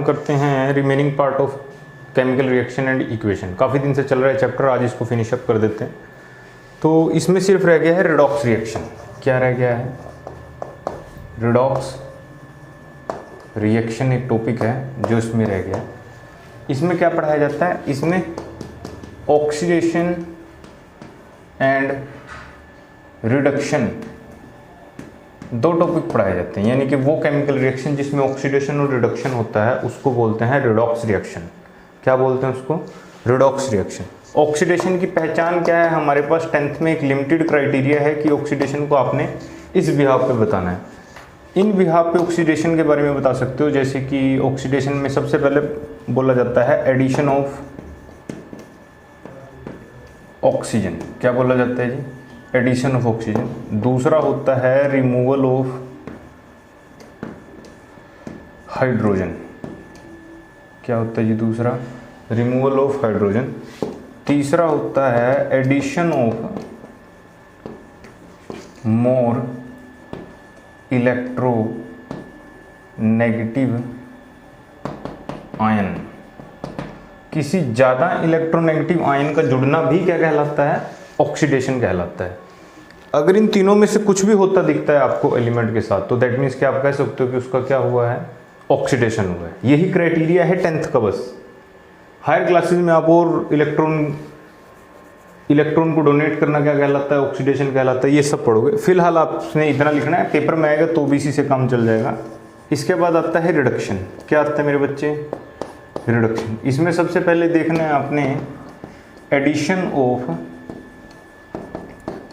करते हैं remaining part of chemical reaction and equation. काफ़ी दिन से चल रहा है चैप्टर, आज इसको फिनिश अप कर देते हैं। तो इसमें सिर्फ रह गया है रिडॉक्स रिएक्शन। क्या रह गया है? रिडॉक्स रिएक्शन एक टॉपिक है जो इसमें रह गया। इसमें क्या पढ़ाया जाता है? इसमें ऑक्सीडेशन एंड रिडक्शन दो टॉपिक पढ़ाए जाते हैं, यानी कि वो केमिकल रिएक्शन जिसमें ऑक्सीडेशन और रिडक्शन होता है उसको बोलते हैं रिडॉक्स रिएक्शन। क्या बोलते हैं उसको? Redox reaction. ऑक्सीडेशन की पहचान क्या है? हमारे पास 10th में एक लिमिटेड क्राइटेरिया है कि ऑक्सीडेशन को आपने इस बिहाफ पे बताना है। इन बिहाफ पे ऑक्सीडेशन के बारे में बता सकते हो, जैसे कि ऑक्सीडेशन में सबसे पहले बोला जाता है एडिशन ऑफ ऑक्सीजन। क्या बोला जाता है जी? Addition of oxygen. दूसरा होता है रिमूवल ऑफ हाइड्रोजन। क्या होता है जी दूसरा? Removal of hydrogen. तीसरा होता है addition of more electronegative ion. किसी ज़्यादा इलेक्ट्रोनेगेटिव आयन का जुड़ना भी क्या कहलाता है? ऑक्सीडेशन कहलाता है। अगर इन तीनों में से कुछ भी होता दिखता है आपको एलिमेंट के साथ, तो दैट मीन्स कि आप कह सकते हो कि उसका क्या हुआ है? ऑक्सीडेशन हुआ है। यही क्राइटेरिया है 10th का बस। हायर क्लासेस में आप और इलेक्ट्रॉन को डोनेट करना क्या कहलाता है? ऑक्सीडेशन कहलाता है। ये सब पढ़ोगे। फिलहाल आपने इतना लिखना है, पेपर में आएगा तो भी इसी से काम चल जाएगा। इसके बाद आता है रिडक्शन। क्या आता है मेरे बच्चे? रिडक्शन। इसमें सबसे पहले देखना है आपने एडिशन ऑफ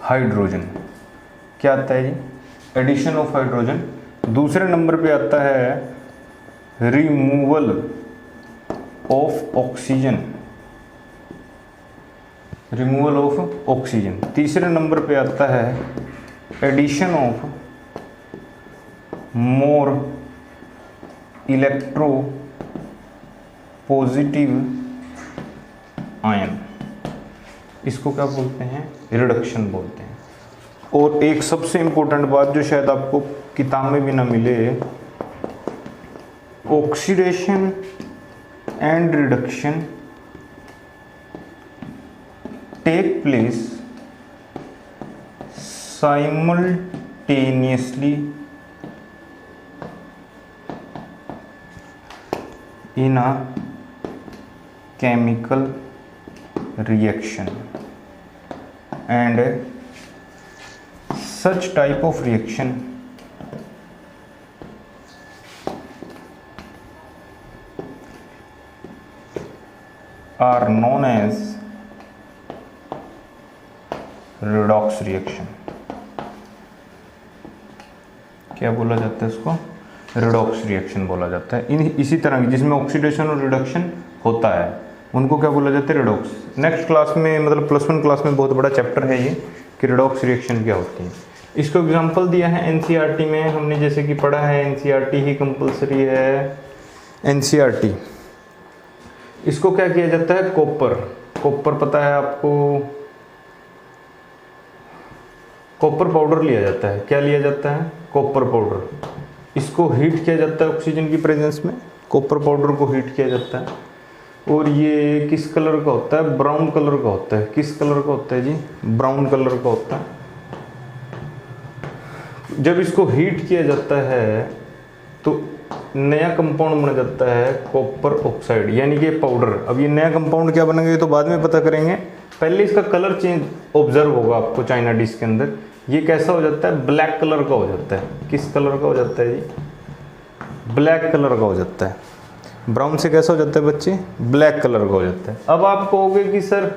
हाइड्रोजन। क्या आता है जी? Addition of hydrogen. दूसरे नंबर पे आता है removal of oxygen. Removal of oxygen. तीसरे नंबर पे आता है addition of more electropositive ion. इसको क्या बोलते हैं? रिडक्शन बोलते हैं। और एक सबसे इंपॉर्टेंट बात जो शायद आपको किताब में भी ना मिले, oxidation and reduction take place simultaneously in a chemical reaction, and such type of reaction are known as redox reaction। क्या बोला जाता है इसको? रिडॉक्स रिएक्शन बोला जाता है। इसी तरह की जिसमें ऑक्सीडेशन और रिडक्शन होता है उनको क्या बोला जाता है? रिडॉक्स। नेक्स्ट क्लास में, मतलब +1 क्लास में बहुत बड़ा चैप्टर है ये कि रिडॉक्स रिएक्शन क्या होती है। इसको एग्जांपल दिया है एनसीईआरटी में हमने, जैसे कि पढ़ा है एनसीईआरटी ही कंपलसरी है एनसीईआरटी। इसको क्या किया जाता है? कॉपर पता है आपको? कॉपर पाउडर लिया जाता है। क्या लिया जाता है? Copper powder. इसको हीट किया जाता है ऑक्सीजन की प्रेजेंस में। कॉपर पाउडर को हीट किया जाता है और ये किस कलर का होता है? ब्राउन कलर का होता है। किस कलर का होता है जी? ब्राउन कलर का होता है। जब इसको हीट किया जाता है तो नया कंपाउंड बन जाता है कॉपर ऑक्साइड, यानी कि पाउडर। अब ये नया कंपाउंड क्या बनेगा ये तो बाद में पता करेंगे, पहले इसका कलर चेंज ऑब्जर्व होगा आपको चाइना डिश के अंदर। ये कैसा हो जाता है? ब्लैक कलर का हो जाता है। किस कलर का हो जाता है जी? ब्लैक कलर का हो जाता है। ब्राउन से कैसा हो जाता है बच्चे? ब्लैक कलर का हो जाता है। अब आप कहोगे कि सर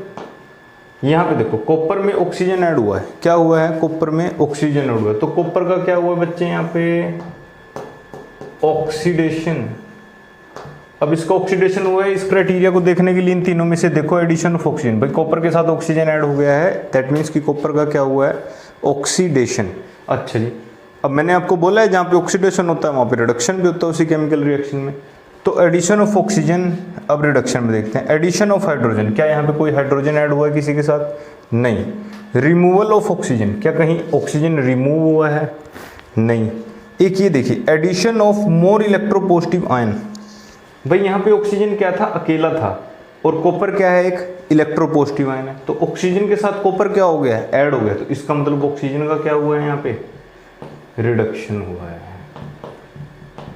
यहाँ पे देखो कॉपर में ऑक्सीजन ऐड हुआ है। क्या हुआ है? कॉपर में ऑक्सीजन ऐड हुआ है। तो कॉपर का क्या हुआ बच्चे? यहाँ पे ऑक्सीडेशन। अब इसका ऑक्सीडेशन हुआ है। इस क्राइटेरिया को देखने के लिए इन तीनों में से देखो एडिशन ऑफ ऑक्सीजन। भाई कॉपर के साथ ऑक्सीजन ऐड हो गया है, दैट मीन्स कि कॉपर का क्या हुआ है? ऑक्सीडेशन। अच्छा जी, अब मैंने आपको बोला है जहाँ पे ऑक्सीडेशन होता है वहाँ पे रिडक्शन भी होता है उसी केमिकल रिएक्शन में। तो एडिशन ऑफ ऑक्सीजन, अब रिडक्शन में देखते हैं। एडिशन ऑफ हाइड्रोजन, क्या यहाँ पे कोई हाइड्रोजन ऐड हुआ है किसी के साथ? नहीं। रिमूवल ऑफ ऑक्सीजन, क्या कहीं ऑक्सीजन रिमूव हुआ है? नहीं। एक ये देखिए addition of more electropositive ion, भाई यहाँ पे ऑक्सीजन क्या था, अकेला था, और कॉपर क्या है, एक इलेक्ट्रोपॉजिटिव आयन है। तो ऑक्सीजन के साथ कॉपर क्या हो गया है, ऐड हो गया। तो इसका मतलब ऑक्सीजन का क्या हुआ है, यहाँ पे रिडक्शन हुआ है।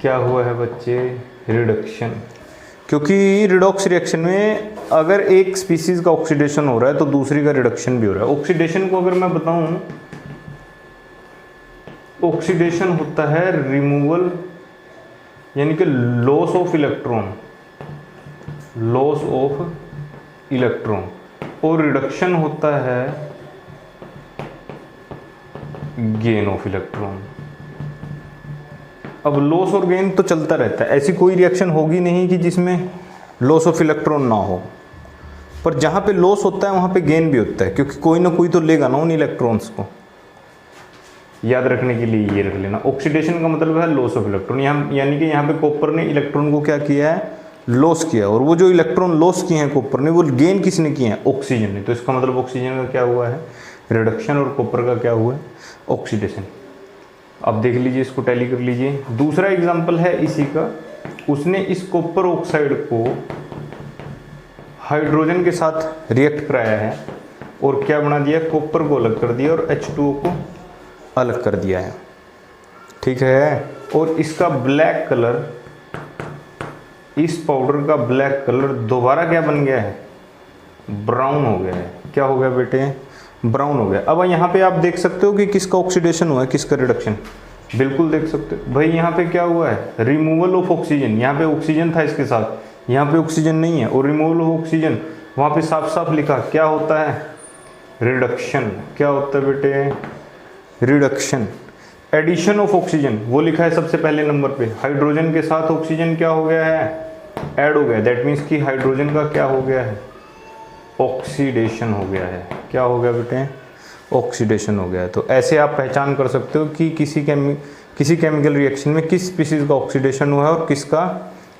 क्या हुआ है बच्चे, रिडक्शन। क्योंकि रिडॉक्स रिएक्शन में अगर एक स्पीसीज का ऑक्सीडेशन हो रहा है तो दूसरी का रिडक्शन भी हो रहा है। ऑक्सीडेशन को अगर मैं बताऊं, ऑक्सीडेशन होता है रिमूवल, यानी कि loss of electron, loss of electron, और रिडक्शन होता है गेन ऑफ इलेक्ट्रॉन। अब लॉस और गेन तो चलता रहता है, ऐसी कोई रिएक्शन होगी नहीं कि जिसमें लॉस ऑफ इलेक्ट्रॉन ना हो, पर जहाँ पे लॉस होता है वहाँ पे गेन भी होता है, क्योंकि कोई ना कोई तो लेगा ना उन इलेक्ट्रॉन्स को। याद रखने के लिए ये रख लेना, ऑक्सीडेशन का मतलब है लॉस ऑफ इलेक्ट्रॉन। यहाँ यानी कि यहाँ पे कॉपर ने इलेक्ट्रॉन को क्या किया है, लॉस किया, और वो जो इलेक्ट्रॉन लॉस किए हैं कॉपर ने, वो गेन किसने किए हैं, ऑक्सीजन ने। तो इसका मतलब ऑक्सीजन का क्या हुआ है, रिडक्शन, और कॉपर का क्या हुआ है, ऑक्सीडेशन। अब देख लीजिए, इसको टैली कर लीजिए। दूसरा एग्जाम्पल है इसी का, उसने इस कॉपर ऑक्साइड को हाइड्रोजन के साथ रिएक्ट कराया है और क्या बना दिया, कॉपर को अलग कर दिया और H2O को अलग कर दिया है, ठीक है। और इसका ब्लैक कलर, इस पाउडर का ब्लैक कलर दोबारा क्या बन गया है, ब्राउन हो गया है। क्या हो गया बेटे, ब्राउन हो गया। अब यहाँ पे आप देख सकते हो कि किसका ऑक्सीडेशन हुआ है, किसका रिडक्शन, बिल्कुल देख सकते हो भाई। यहाँ पे क्या हुआ है, रिमूवल ऑफ ऑक्सीजन। यहाँ पे ऑक्सीजन था इसके साथ, यहाँ पे ऑक्सीजन नहीं है, और रिमूवल ऑफ ऑक्सीजन वहाँ पे साफ साफ लिखा, क्या होता है, रिडक्शन। क्या होता है बेटे, रिडक्शन। एडिशन ऑफ ऑक्सीजन वो लिखा है सबसे पहले नंबर पे, हाइड्रोजन के साथ ऑक्सीजन क्या हो गया है, ऐड हो गया। दैट मीन्स कि हाइड्रोजन का क्या हो गया है, ऑक्सीडेशन हो गया है। क्या हो गया बेटे, ऑक्सीडेशन हो गया है। तो ऐसे आप पहचान कर सकते हो कि किसी केमिकल रिएक्शन में किस स्पीसीज का ऑक्सीडेशन हुआ है और किसका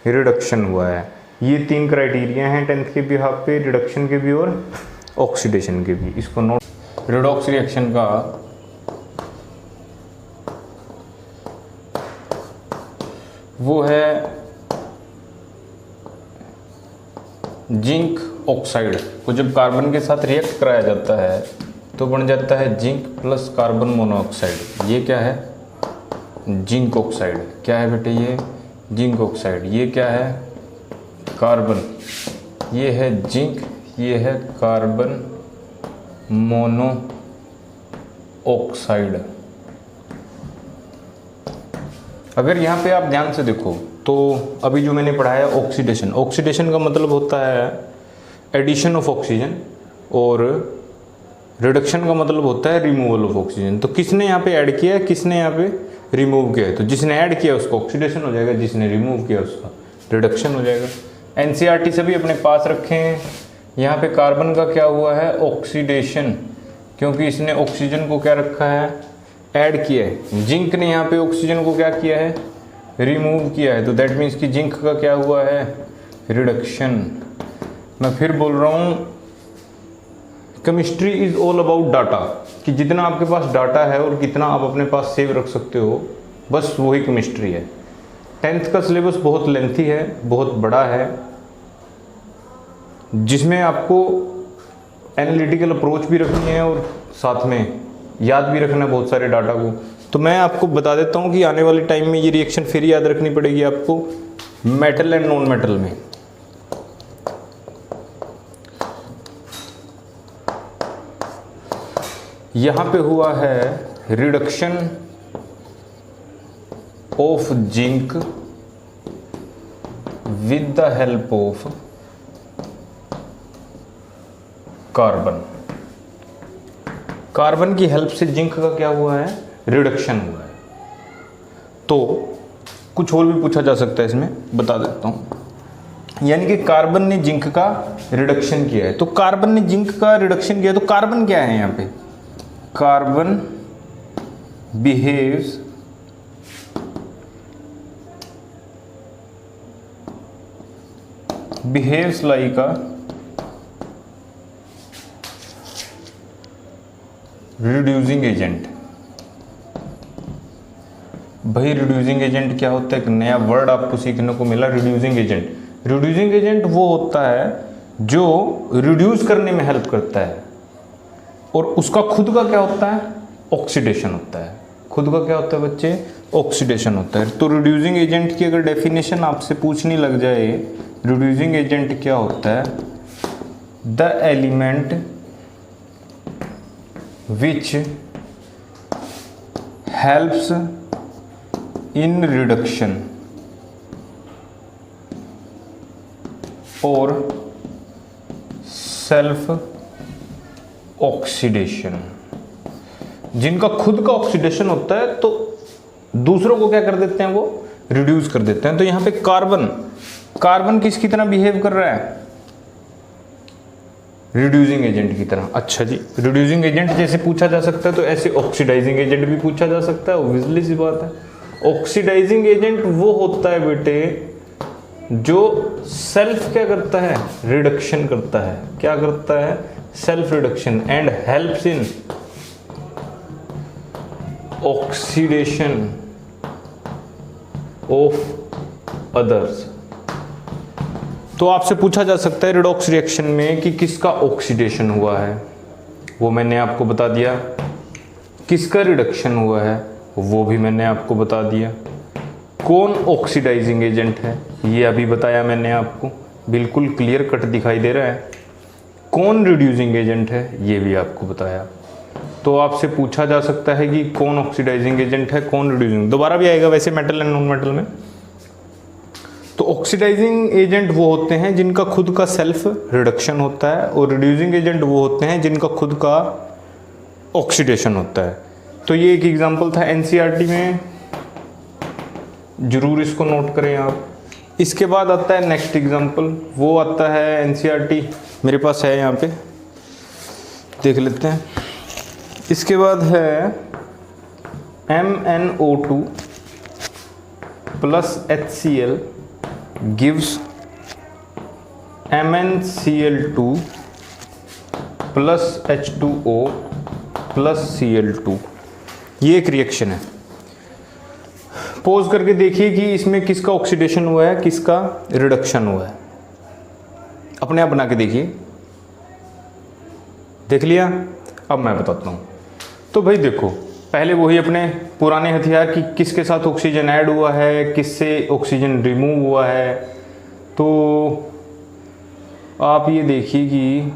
रिडक्शन हुआ है। ये 3 क्राइटेरिया हैं 10th के बिहाफ पे, रिडक्शन के भी और ऑक्सीडेशन के भी। इसको नोट। रिडॉक्स रिएक्शन का वो है जिंक ऑक्साइड को जब कार्बन के साथ रिएक्ट कराया जाता है तो बन जाता है जिंक प्लस कार्बन मोनोऑक्साइड। ये क्या है, जिंक ऑक्साइड। क्या है बेटे, ये जिंक ऑक्साइड। ये क्या है, कार्बन। ये है जिंक, ये है कार्बन मोनोऑक्साइड। अगर यहाँ पे आप ध्यान से देखो तो अभी जो मैंने पढ़ाया ऑक्सीडेशन, ऑक्सीडेशन का मतलब होता है एडिशन ऑफ ऑक्सीजन, और रिडक्शन का मतलब होता है रिमूवल ऑफ ऑक्सीजन। तो किसने यहाँ पे ऐड किया है, किसने यहाँ पे रिमूव किया है। तो जिसने ऐड किया उसका ऑक्सीडेशन हो जाएगा, जिसने रिमूव किया उसका रिडक्शन हो जाएगा। एनसीईआरटी सभी अपने पास रखे हैं। यहाँ पे कार्बन का क्या हुआ है, ऑक्सीडेशन, क्योंकि इसने ऑक्सीजन को क्या रखा है, ऐड किया है। जिंक ने यहाँ पे ऑक्सीजन को क्या किया है, रिमूव किया है। तो दैट मीन्स कि जिंक का क्या हुआ है, रिडक्शन। मैं फिर बोल रहा हूँ, chemistry is all about data, कि जितना आपके पास डाटा है और कितना आप अपने पास सेव रख सकते हो, बस वही केमिस्ट्री है। 10th का सिलेबस बहुत लेंथी है, बहुत बड़ा है, जिसमें आपको एनालिटिकल अप्रोच भी रखनी है और साथ में याद भी रखना है बहुत सारे डाटा को। तो मैं आपको बता देता हूँ कि आने वाले टाइम में ये रिएक्शन फिर याद रखनी पड़ेगी आपको मेटल एंड नॉन मेटल में। यहाँ पे हुआ है reduction of zinc with the help of carbon. Carbon की हेल्प से जिंक का क्या हुआ है, रिडक्शन हुआ है। तो कुछ और भी पूछा जा सकता है इसमें, बता देता हूं। यानी कि कार्बन ने जिंक का रिडक्शन किया है। तो कार्बन ने जिंक का रिडक्शन किया, तो कार्बन क्या है यहाँ पे, carbon behaves like a reducing agent. भाई रिड्यूसिंग एजेंट क्या होता है? एक नया वर्ड आपको सीखने को मिला, रिड्यूसिंग एजेंट। रिड्यूसिंग एजेंट वो होता है जो रिड्यूस करने में हेल्प करता है, और उसका खुद का क्या होता है? ऑक्सीडेशन होता है। खुद का क्या होता है बच्चे? ऑक्सीडेशन होता है। तो रिड्यूसिंग एजेंट की अगर डेफिनेशन आपसे पूछनी लग जाए, रिड्यूसिंग एजेंट क्या होता है? The element which helps in reduction और सेल्फ ऑक्सीडेशन। जिनका खुद का ऑक्सीडेशन होता है तो दूसरों को क्या कर देते हैं? वो रिड्यूस कर देते हैं। तो यहां पे कार्बन किसकी तरह बिहेव कर रहा है? रिड्यूसिंग एजेंट की तरह। अच्छा जी, रिड्यूसिंग एजेंट जैसे पूछा जा सकता है तो ऐसे ऑक्सीडाइजिंग एजेंट भी पूछा जा सकता है, ऑब्वियसली सी बात है। ऑक्सीडाइजिंग एजेंट वो होता है बेटे जो सेल्फ क्या करता है? रिडक्शन करता है। क्या करता है? Self reduction and helps in oxidation of others. तो आपसे पूछा जा सकता है रिडॉक्स रिएक्शन में कि किसका ऑक्सीडेशन हुआ है, वो मैंने आपको बता दिया। किसका रिडक्शन हुआ है, वो भी मैंने आपको बता दिया। कौन ऑक्सीडाइजिंग एजेंट है, ये अभी बताया मैंने आपको, बिल्कुल क्लियर कट दिखाई दे रहा है। कौन रिड्यूसिंग एजेंट है, ये भी आपको बताया। तो आपसे पूछा जा सकता है कि कौन ऑक्सीडाइजिंग एजेंट है, कौन रिड्यूसिंग, दोबारा भी आएगा वैसे मेटल एंड नॉन मेटल में। तो ऑक्सीडाइजिंग एजेंट वो होते हैं जिनका खुद का सेल्फ रिडक्शन होता है, और रिड्यूसिंग एजेंट वो होते हैं जिनका खुद का ऑक्सीडेशन होता है। तो ये एक एग्जांपल था एनसीईआरटी में, जरूर इसको नोट करें आप। इसके बाद आता है नेक्स्ट एग्जांपल, वो आता है एनसीईआरटी मेरे पास है, यहाँ पे देख लेते हैं। इसके बाद है MnO2 plus HCl gives MnCl2 plus H2O plus Cl2। ये एक रिएक्शन है। पोज करके देखिए कि इसमें किसका ऑक्सीडेशन हुआ है, किसका रिडक्शन हुआ है। अपने आप बना के देखिए। देख लिया? अब मैं बताता हूँ। तो भाई देखो, पहले वही अपने पुराने हथियार कि किसके साथ ऑक्सीजन ऐड हुआ है, किससे ऑक्सीजन रिमूव हुआ है। तो आप ये देखिए कि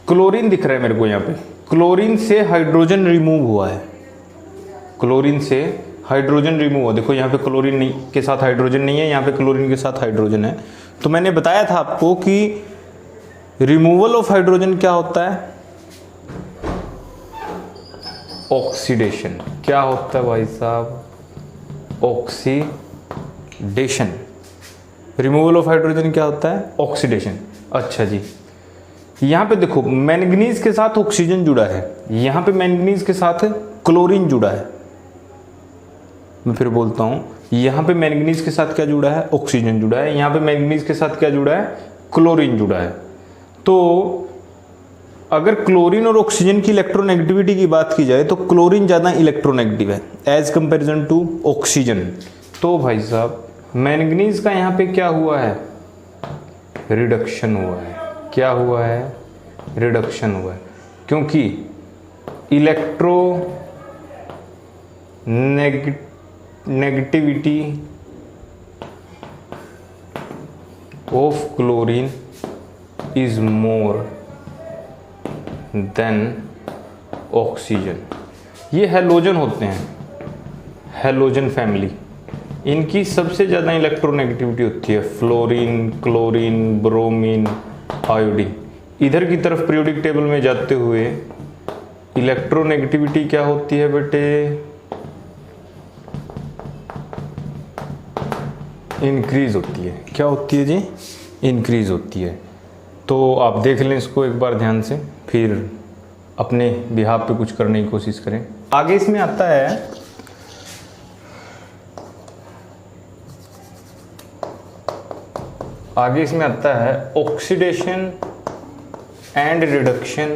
क्लोरीन दिख रहा है मेरे को यहाँ पे, क्लोरीन से हाइड्रोजन रिमूव हुआ है। क्लोरीन से हाइड्रोजन रिमूव हुआ। देखो यहाँ पे क्लोरीन नहीं के साथ हाइड्रोजन नहीं है, यहाँ पे क्लोरीन के साथ हाइड्रोजन है। तो मैंने बताया था आपको कि रिमूवल ऑफ हाइड्रोजन क्या होता है? ऑक्सीडेशन। क्या होता है भाई साहब? ऑक्सीडेशन। रिमूवल ऑफ हाइड्रोजन क्या होता है? ऑक्सीडेशन। अच्छा जी, यहाँ पे देखो मैंगनीज के साथ ऑक्सीजन जुड़ा है, यहाँ पे मैंगनीज के साथ क्लोरीन जुड़ा है। मैं फिर बोलता हूँ, यहाँ पे मैंगनीज के साथ क्या जुड़ा है? ऑक्सीजन जुड़ा है। यहाँ पे मैंगनीज के साथ क्या जुड़ा है? क्लोरीन जुड़ा है। तो अगर क्लोरीन और ऑक्सीजन की इलेक्ट्रोनेगेटिविटी की बात की जाए तो क्लोरीन ज़्यादा इलेक्ट्रोनेगेटिव है एज कंपैरिजन टू ऑक्सीजन। तो भाई साहब मैंगनीज का यहाँ पे क्या हुआ है? रिडक्शन हुआ है। क्या हुआ है? रिडक्शन हुआ है, क्योंकि electronegativity of chlorine is more than oxygen. ये हैलोजन होते हैं, हैलोजन फैमिली, इनकी सबसे ज़्यादा इलेक्ट्रोनेगेटिविटी होती है। Fluorine, chlorine, bromine, iodine. इधर की तरफ पीरियोडिक टेबल में जाते हुए इलेक्ट्रोनेगेटिविटी क्या होती है बेटे? इंक्रीज होती है। क्या होती है जी? इंक्रीज होती है। तो आप देख लें इसको एक बार ध्यान से, फिर अपने बिहाफ पे कुछ करने की कोशिश करें। आगे इसमें आता है oxidation and reduction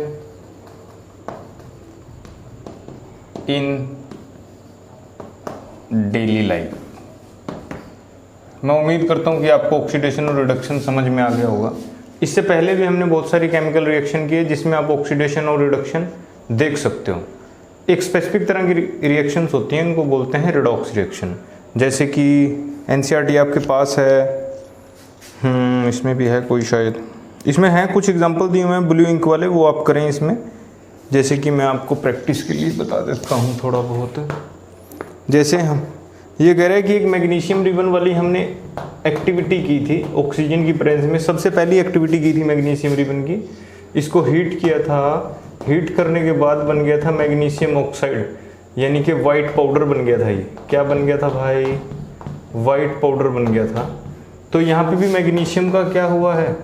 in daily life. मैं उम्मीद करता हूँ कि आपको ऑक्सीडेशन और रिडक्शन समझ में आ गया होगा। इससे पहले भी हमने बहुत सारी केमिकल रिएक्शन की है जिसमें आप ऑक्सीडेशन और रिडक्शन देख सकते हो। एक स्पेसिफिक तरह की रिएक्शंस होती हैं, इनको बोलते हैं रिडॉक्स रिएक्शन। जैसे कि एनसीईआरटी आपके पास है, इसमें भी है कोई, शायद इसमें है कुछ एग्जांपल दिए हुए हैं ब्लू इंक वाले, वो आप करें इसमें। जैसे कि मैं आपको प्रैक्टिस के लिए बता देता हूँ थोड़ा बहुत। जैसे हम ये कह रहे हैं कि एक मैग्नीशियम रिबन वाली हमने एक्टिविटी की थी ऑक्सीजन की प्रेजेंस में, सबसे पहली एक्टिविटी की थी मैग्नीशियम रिबन की। इसको हीट किया था, हीट करने के बाद बन गया था मैग्नीशियम ऑक्साइड, यानी कि वाइट पाउडर बन गया था। ये क्या बन गया था भाई? वाइट पाउडर बन गया था। तो यहाँ पे भी मैग्नीशियम का क्या हुआ है?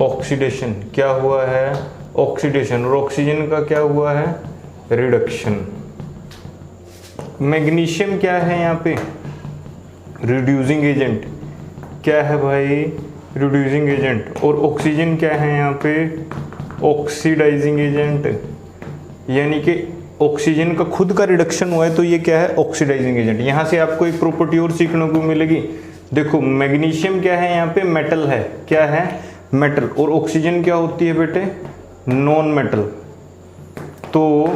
ऑक्सीडेशन। क्या हुआ है? ऑक्सीडेशन। और ऑक्सीजन का क्या हुआ है? रिडक्शन। मैग्नीशियम क्या है यहाँ पे? Reducing agent. क्या है भाई? Reducing agent. और ऑक्सीजन क्या है यहाँ पे? Oxidising agent. यानी कि ऑक्सीजन का खुद का रिडक्शन हुआ है तो ये क्या है? Oxidising agent. यहाँ से आपको एक प्रॉपर्टी और सीखने को मिलेगी। देखो मैग्नीशियम क्या है यहाँ पे? मेटल है। क्या है? मेटल। और ऑक्सीजन क्या होती है बेटे? Non metal. तो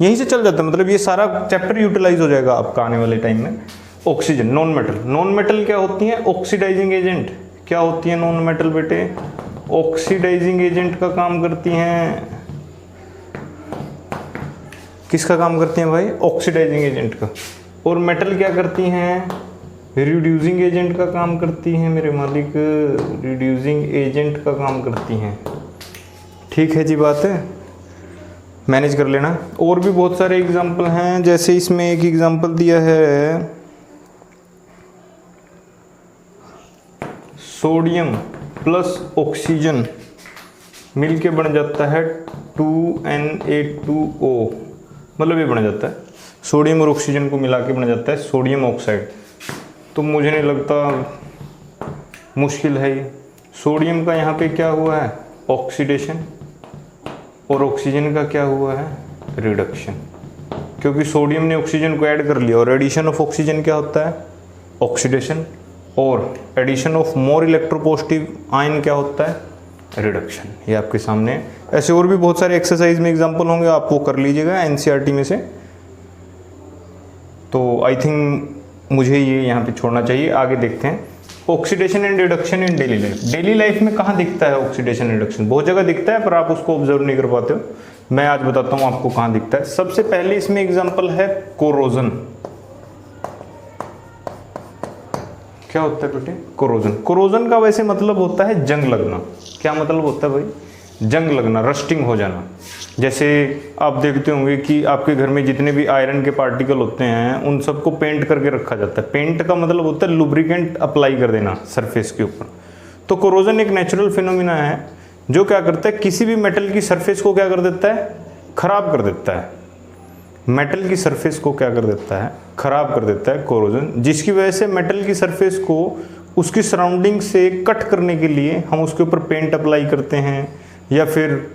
यहीं से चल जाता है, मतलब ये सारा चैप्टर यूटिलाइज हो जाएगा आपका आने वाले टाइम में। Oxygen non metal. Non metal क्या होती है? Oxidising agent. क्या होती है नॉन मेटल बेटे? ऑक्सीडाइजिंग एजेंट का काम करती हैं। किसका काम करती हैं भाई? ऑक्सीडाइजिंग एजेंट का। और मेटल क्या करती हैं? रिड्यूसिंग एजेंट का काम करती हैं मेरे मालिक, रिड्यूसिंग एजेंट का काम करती हैं। ठीक है जी, बात है, मैनेज कर लेना। और भी बहुत सारे एग्जाम्पल हैं, जैसे इसमें एक एग्जाम्पल दिया है सोडियम प्लस ऑक्सीजन मिलके बन जाता है 2Na2O, मतलब ये बन जाता है सोडियम और ऑक्सीजन को मिला के बन जाता है सोडियम ऑक्साइड। तो मुझे नहीं लगता मुश्किल है ये। सोडियम का यहाँ पे क्या हुआ है? ऑक्सीडेशन। और ऑक्सीजन का क्या हुआ है? रिडक्शन। क्योंकि सोडियम ने ऑक्सीजन को ऐड कर लिया, और एडिशन ऑफ ऑक्सीजन क्या होता है? ऑक्सीडेशन। और addition of more electropositive ion क्या होता है? रिडक्शन। ये आपके सामने है। ऐसे और भी बहुत सारे एक्सरसाइज में एग्जांपल होंगे, आप वो कर लीजिएगा एनसीईआरटी में से। तो आई थिंक मुझे ये यहाँ पे छोड़ना चाहिए। आगे देखते हैं oxidation and reduction in daily life. Daily life में कहाँ दिखता है ऑक्सीडेशन रिडक्शन? बहुत जगह दिखता है पर आप उसको ऑब्जर्व नहीं कर पाते हो। मैं आज बताता हूँ आपको कहाँ दिखता है। सबसे पहले इसमें एग्जांपल है कोरोजन। क्या होता है बेटे? कोरोजन। कोरोजन का वैसे मतलब होता है जंग लगना। क्या मतलब होता है भाई? जंग लगना, रस्टिंग हो जाना। जैसे आप देखते होंगे कि आपके घर में जितने भी आयरन के पार्टिकल होते हैं उन सबको पेंट करके रखा जाता है। पेंट का मतलब होता है लुब्रिकेंट अप्लाई कर देना सरफेस के ऊपर। तो कोरोजन एक नेचुरल फिनोमिना है जो क्या करता है? किसी भी मेटल की सरफेस को क्या कर देता है? खराब कर देता है। मेटल की सरफेस को क्या कर देता है? खराब कर देता है कोरोजन, जिसकी वजह से मेटल की सरफेस को उसकी सराउंडिंग से कट करने के लिए हम उसके ऊपर पेंट अप्लाई करते हैं, या फिर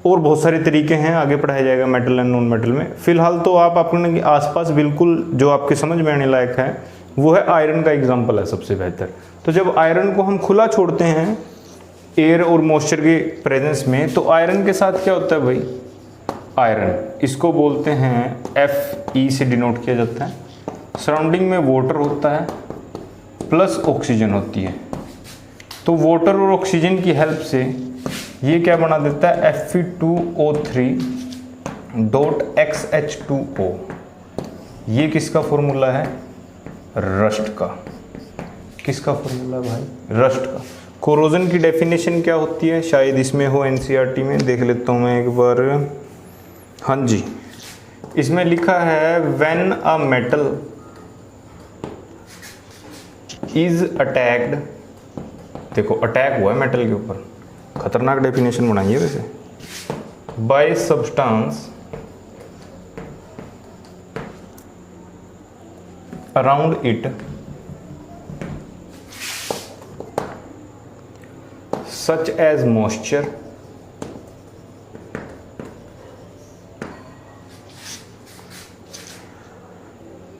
और बहुत सारे तरीके हैं, आगे पढ़ाया जाएगा मेटल एंड नॉन मेटल में। फिलहाल तो आप अपने आसपास बिल्कुल जो आपके समझ में आने लायक है वो है आयरन का एग्जांपल है सबसे बेहतर। तो जब आयरन को हम खुला छोड़ते हैं एयर और मॉइस्चर के प्रेजेंस में, तो आयरन के साथ क्या होता है भाई? आयरन, इसको बोलते हैं Fe से डिनोट किया जाता है। सराउंडिंग में वाटर होता है प्लस ऑक्सीजन होती है। तो वाटर और ऑक्सीजन की हेल्प से ये क्या बना देता है? Fe2O3.XH2O। ये किसका फॉर्मूला है? रस्ट का। किसका फॉर्मूला है भाई? रस्ट का। कोरोजन की डेफिनेशन क्या होती है? शायद इसमें हो एनसीईआरटी में, देख लेता हूँ मैं एक बार। हाँ जी, इसमें लिखा है when a metal is attacked. देखो अटैक हुआ है मेटल के ऊपर, खतरनाक डेफिनेशन बनाइए वैसे। Bye substance around it such as moisture,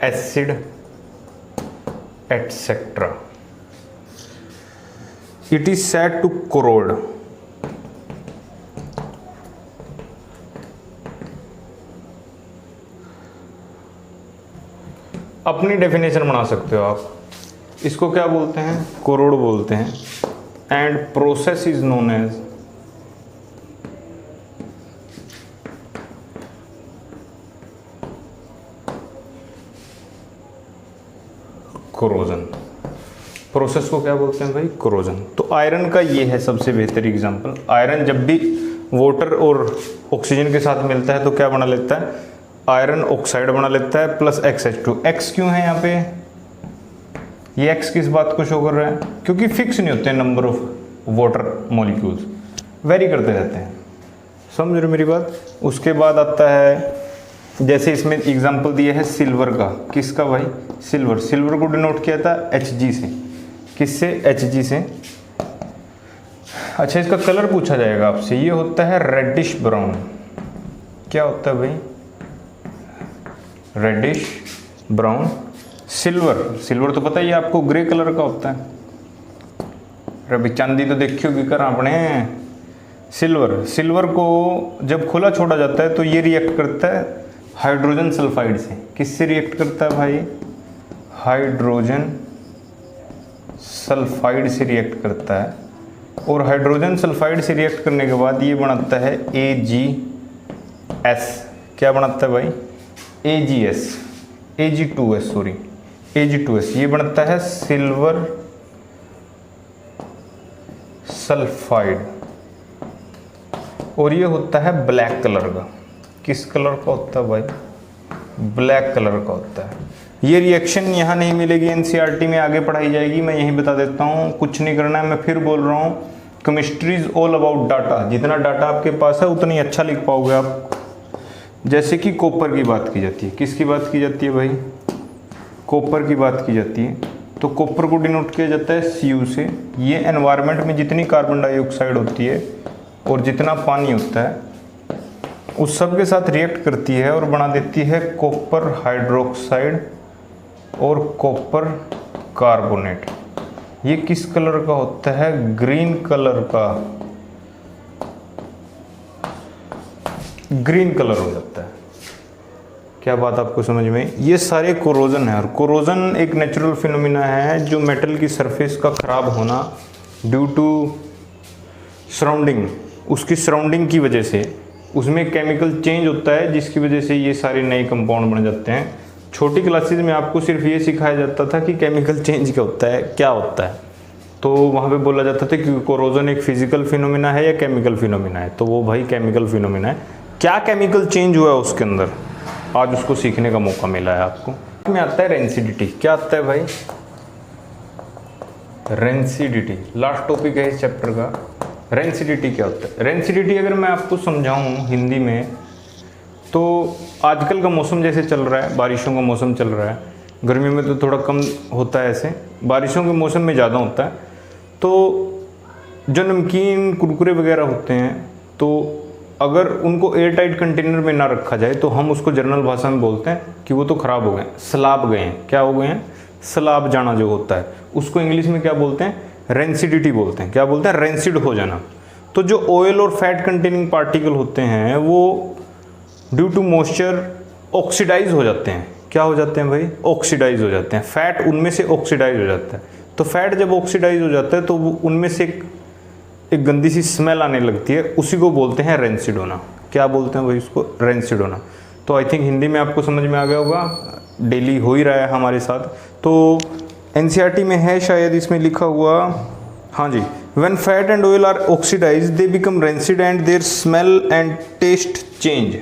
acid, etc. It is said to corrode. अपनी डेफिनेशन बना सकते हो आप, इसको क्या बोलते हैं, कोरोड बोलते हैं। And process is known as corrosion. Process को क्या बोलते हैं भाई, कोरोजन। तो आयरन का ये है सबसे बेहतर एग्जांपल। आयरन जब भी वाटर और ऑक्सीजन के साथ मिलता है तो क्या बना लेता है, आयरन ऑक्साइड बना लेता है प्लस XH2। X क्यों है यहाँ पे, ये X किस बात को शो कर रहा है, क्योंकि फिक्स नहीं होते हैं number of water molecules, very करते रहते हैं। समझ रहे मेरी बात। उसके बाद आता है, जैसे इसमें एग्जांपल दिया है सिल्वर का, किसका भाई, सिल्वर। सिल्वर को डिनोट किया था Hg से, किससे, Hg से। अच्छा, इसका कलर पूछा जाएगा आपसे, ये होता है रेडिश ब्राउन। क्या होता है भाई, रेडिश ब्राउन। सिल्वर, सिल्वर तो पता ही है आपको, ग्रे कलर का होता है। अभी चांदी तो देखी होगी कर आपने। सिल्वर, सिल्वर को जब खुला छोड़ा जाता है तो ये रिएक्ट करता है हाइड्रोजन सल्फाइड से। किससे रिएक्ट करता है भाई, हाइड्रोजन सल्फाइड से रिएक्ट करता है। और हाइड्रोजन सल्फाइड से रिएक्ट करने के बाद ये बनाता है AgS। क्या बनाता है भाई, AgS, Ag2S, सॉरी Ag2S। ये बनता है सिल्वर सल्फाइड, और ये होता है ब्लैक कलर का। किस कलर का होता है भाई, ब्लैक कलर का होता है। ये रिएक्शन यहाँ नहीं मिलेगी, NCERT में आगे पढ़ाई जाएगी, मैं यहीं बता देता हूँ, कुछ नहीं करना है। मैं फिर बोल रहा हूँ, chemistry is all about data. जितना डाटा आपके पास है उतनी अच्छा लिख पाओगे आप। जैसे कि कॉपर की बात की जाती है, किसकी बात की जाती है भाई, कॉपर की बात की जाती है। तो कॉपर को डिनोट किया जाता है Cu से। ये एनवायरनमेंट में जितनी कार्बन डाइऑक्साइड होती है और जितना पानी होता है उस सब के साथ रिएक्ट करती है और बना देती है कॉपर हाइड्रोक्साइड और कॉपर कार्बोनेट। ये किस कलर का होता है, ग्रीन कलर का, ग्रीन कलर हो जाता है। क्या बात आपको समझ में। ये सारे कोरोजन है, और कोरोजन एक नेचुरल फिनोमिना है जो मेटल की सरफेस का खराब होना ड्यू टू सराउंडिंग, उसकी सराउंडिंग की वजह से उसमें केमिकल चेंज होता है, जिसकी वजह से ये सारे नए कंपाउंड बन जाते हैं। छोटी क्लासेस में आपको सिर्फ ये सिखाया जाता था कि केमिकल चेंज क्या होता है, क्या होता है। तो वहाँ पे बोला जाता था कि कोरोजन एक फिजिकल फिनोमिना है या केमिकल फिनोमिना है। तो वो भाई केमिकल फिनोमिना है। क्या केमिकल चेंज हुआ है उसके अंदर, आज उसको सीखने का मौका मिला है आपको। में आता है रेंसिडिटी। क्या आता है भाई, रेंसिडिटी। लास्ट टॉपिक है इस चैप्टर का। रेंसिडिटी क्या होता है, रेंसिडिटी अगर मैं आपको समझाऊं हिंदी में, तो आजकल का मौसम जैसे चल रहा है, बारिशों का मौसम चल रहा है, गर्मियों में तो थोड़ा कम होता है, ऐसे बारिशों के मौसम में ज़्यादा होता है। तो जो नमकीन कुरकुरे वगैरह होते हैं, तो अगर उनको एयर टाइट कंटेनर में ना रखा जाए तो हम उसको जनरल भाषा में बोलते हैं कि वो तो ख़राब हो गए, सलाब गए हैं। क्या हो गए हैं, सलाब जाना जो होता है, उसको इंग्लिश में क्या बोलते हैं, रेंसिडिटी बोलते हैं। क्या बोलते हैं, रेंसिड हो जाना। तो जो ऑयल और फैट कंटेनिंग पार्टिकल होते हैं वो ड्यू टू मॉइस्चर ऑक्सीडाइज हो जाते हैं। क्या हो जाते हैं भाई, ऑक्सीडाइज हो जाते हैं। फैट उनमें से ऑक्सीडाइज हो जाता है। तो फैट जब ऑक्सीडाइज हो जाता है तो वो उनमें से एक गंदी सी स्मेल आने लगती है, उसी को बोलते हैं रेंसिड होना। क्या बोलते हैं भाई उसको, रेंसिड होना। तो आई थिंक हिंदी में आपको समझ में आ गया होगा, डेली हो ही रहा है हमारे साथ। तो NCERT में है शायद, इसमें लिखा हुआ, हाँ जी, when fat and oil are oxidize they become rancid and their smell and taste change.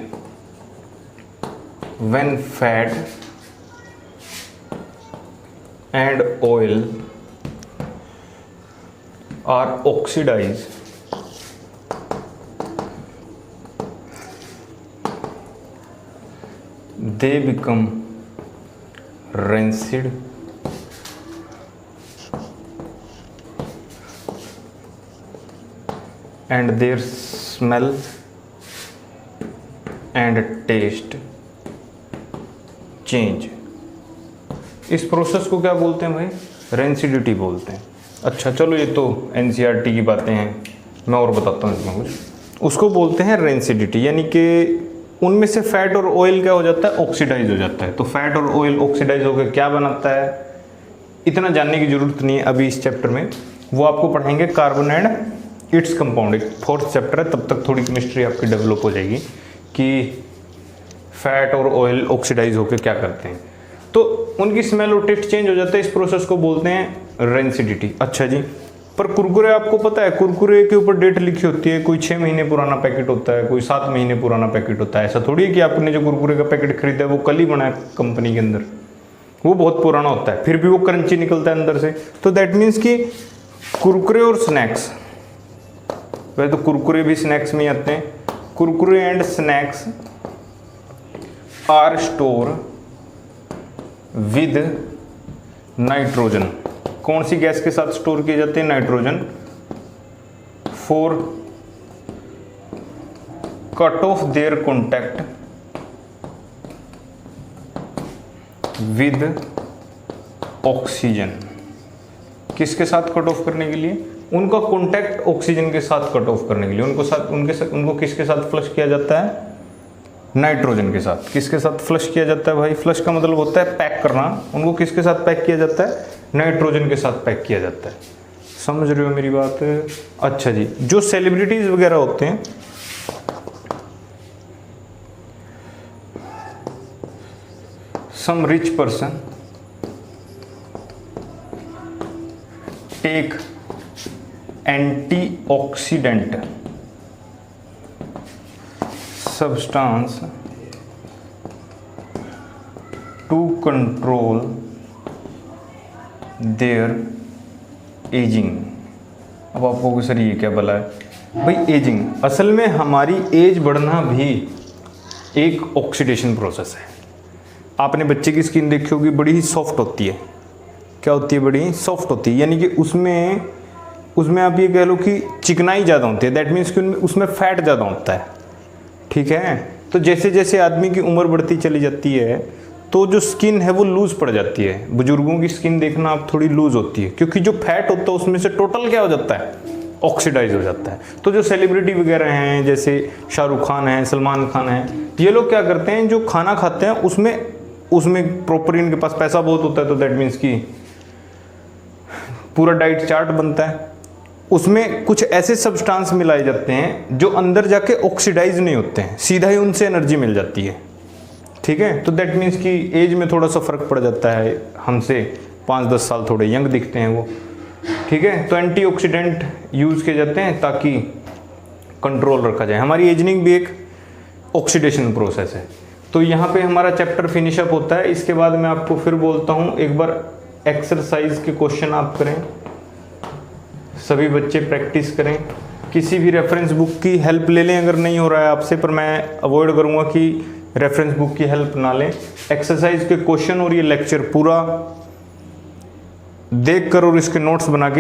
When fat and oil are oxidized, they become rancid and their smell and taste change। इस process को क्या बोलते हैं भाई? Rancidity बोलते हैं। अच्छा चलो, ये तो एनसीईआरटी की बातें हैं, मैं और बताता हूँ इसमें कुछ। उसको बोलते हैं रेंसिडिटी, यानी कि उनमें से फैट और ऑयल क्या हो जाता है? ऑक्सीडाइज हो जाता है। तो फैट और ऑयल ऑक्सीडाइज होकर क्या बनाता है, इतना जानने की जरूरत नहीं है अभी इस चैप्टर में, वो आपको पढ़ाएंगे कार्बन एंड इट्स कंपाउंड, एक 4th चैप्टर है, तब तक थोड़ी केमिस्ट्री आपकी डेवलप हो जाएगी कि फैट और ऑयल ऑक्सीडाइज होकर क्या करते हैं। तो उनकी स्मेल और टेस्ट चेंज हो जाता है, इस प्रोसेस को बोलते हैं रेंसिडिटी। अच्छा जी, पर कुरकुरे आपको पता है, कुरकुरे के ऊपर डेट लिखी होती है, कोई 6 महीने पुराना पैकेट होता है, कोई 7 महीने पुराना पैकेट होता है। ऐसा थोड़ी है कि आपने जो कुरकुरे का पैकेट खरीदा है वो कल ही बना है कंपनी के अंदर, वो बहुत पुराना होता है, फिर भी वो क्रंची निकलता है अंदर से। तो दैट मीन्स कि कुरकुरे और स्नैक्स, वैसे तो कुरकुरे भी स्नैक्स में आते हैं, Kurkure and snacks are store with nitrogen. कौन सी गैस के साथ स्टोर किए जाते हैं? Nitrogen. For cut off their contact with oxygen. किसके साथ कट ऑफ करने के लिए? उनका कॉन्टैक्ट ऑक्सीजन के साथ कट ऑफ करने के लिए उनको किसके साथ फ्लश किया जाता है? नाइट्रोजन के साथ। किसके साथ फ्लश किया जाता है भाई? फ्लश का मतलब होता है पैक करना। उनको किसके साथ पैक किया जाता है? नाइट्रोजन के साथ पैक किया जाता है। समझ रहे हो मेरी बात? अच्छा जी, जो सेलिब्रिटीज वगैरह होते हैं, some rich person take antioxidant substance to control their aging। अब आप कहोगे सर ये क्या भला है भाई? एजिंग, असल में हमारी एज बढ़ना भी एक ऑक्सीडेशन प्रोसेस है। आपने बच्चे की स्किन देखी होगी, बड़ी ही सॉफ्ट होती है। क्या होती है? बड़ी ही सॉफ्ट होती है, यानी कि उसमें आप ये कह लो कि चिकनाई ज़्यादा होती है। दैट मीन्स कि उसमें फैट ज़्यादा होता है, ठीक है। तो जैसे जैसे आदमी की उम्र बढ़ती चली जाती है तो जो स्किन है वो लूज पड़ जाती है। बुजुर्गों की स्किन देखना आप थोड़ी लूज होती है, क्योंकि जो फैट होता है उसमें से टोटल क्या हो जाता है? ऑक्सीडाइज हो जाता है। तो जो सेलिब्रिटी वगैरह हैं, जैसे शाहरुख खान है, सलमान खान है, ये लोग क्या करते हैं, जो खाना खाते हैं उसमें प्रॉपर इनके पास पैसा बहुत होता है, तो दैट मीन्स कि पूरा डाइट चार्ट बनता है, उसमें कुछ ऐसे सब्सटेंस मिलाए जाते हैं जो अंदर जाके ऑक्सीडाइज नहीं होते हैं, सीधा ही उनसे एनर्जी मिल जाती है, ठीक है। तो दैट मीन्स कि एज में थोड़ा सा फर्क पड़ जाता है, हमसे 5-10 साल थोड़े यंग दिखते हैं वो, ठीक है। तो एंटीऑक्सीडेंट यूज़ किए जाते हैं ताकि कंट्रोल रखा जाए। हमारी एजिंग भी एक ऑक्सीडेशन प्रोसेस है। तो यहाँ पे हमारा चैप्टर फिनिश अप होता है। इसके बाद मैं आपको फिर बोलता हूँ, एक बार एक्सरसाइज के क्वेश्चन आप करें, सभी बच्चे प्रैक्टिस करें, किसी भी रेफरेंस बुक की हेल्प ले लें अगर नहीं हो रहा है आपसे, पर मैं अवॉइड करूँगा कि रेफरेंस बुक की हेल्प ना लें। एक्सरसाइज के क्वेश्चन और ये लेक्चर पूरा देख कर और इसके नोट्स बना के